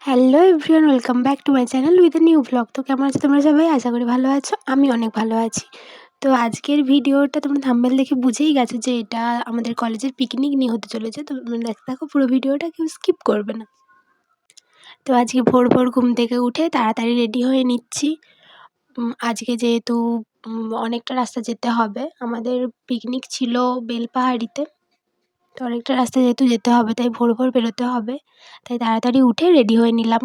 Hello everyone, welcome back to my channel with a new vlog. তো কেমন আছো তোমরা সবাই? আশা করি ভালো আছো। আমি অনেক ভালো আছি। তো আজকের ভিডিওটা তোমরা থাম্বনেল দেখে বুঝেই গেছো যে এটা আমাদের কলেজের পিকনিক নিয়ে হতে চলেছে। তো দেখো পুরো ভিডিওটা, কেউ স্কিপ করবে না। তো আজকে ভোর ভোর ঘুম থেকে উঠে তাড়াতাড়ি রেডি হয়ে নিচ্ছি। আজকে যেহেতু অনেকটা রাস্তা যেতে হবে, আমাদের পিকনিক ছিল বেলপাহাড়িতে। তো অনেকটা রাস্তা যেহেতু যেতে হবে, তাই ভোর ভোর বেরোতে হবে, তাই তাড়াতাড়ি উঠে রেডি হয়ে নিলাম।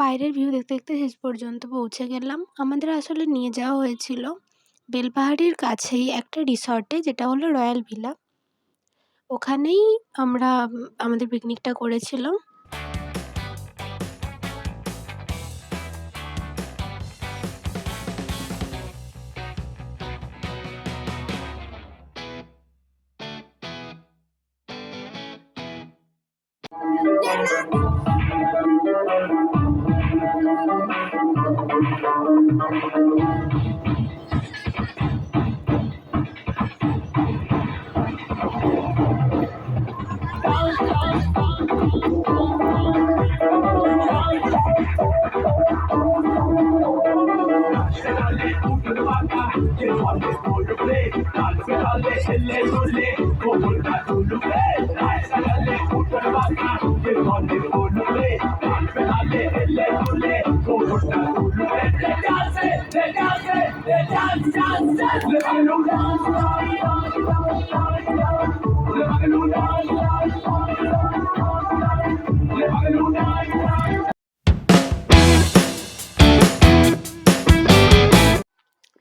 বাইরের ভিউ দেখতে দেখতে শেষ পর্যন্ত পৌঁছে গেলাম। আমাদের আসলে নিয়ে যাওয়া হয়েছিল বেলপাহাড়ির কাছেই একটা রিসর্টে, যেটা হলো রয়্যাল ভিলা। ওখানেই আমরা আমাদের পিকনিকটা করেছিলাম।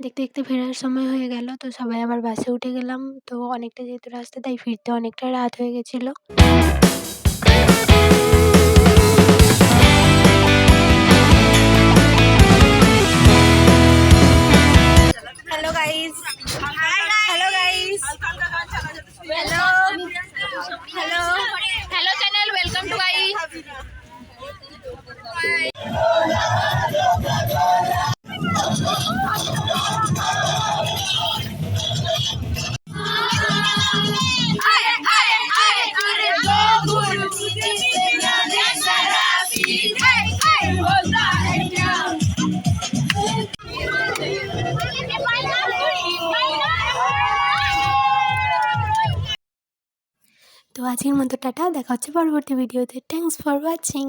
দেখতে দেখতে ফেরার সময় হয়ে গেল, তো সবাই আবার বাসে উঠে গেলাম। তো অনেকটা যেহেতু রাস্তা, তাই ফিরতে অনেকটা রাত হয়ে গেছিলো। Hello guys, hello guys, hello hello hello channel, welcome to guys. তো আজকের মতো টাটা, দেখা হচ্ছে পরবর্তী ভিডিওতে। Thanks for watching.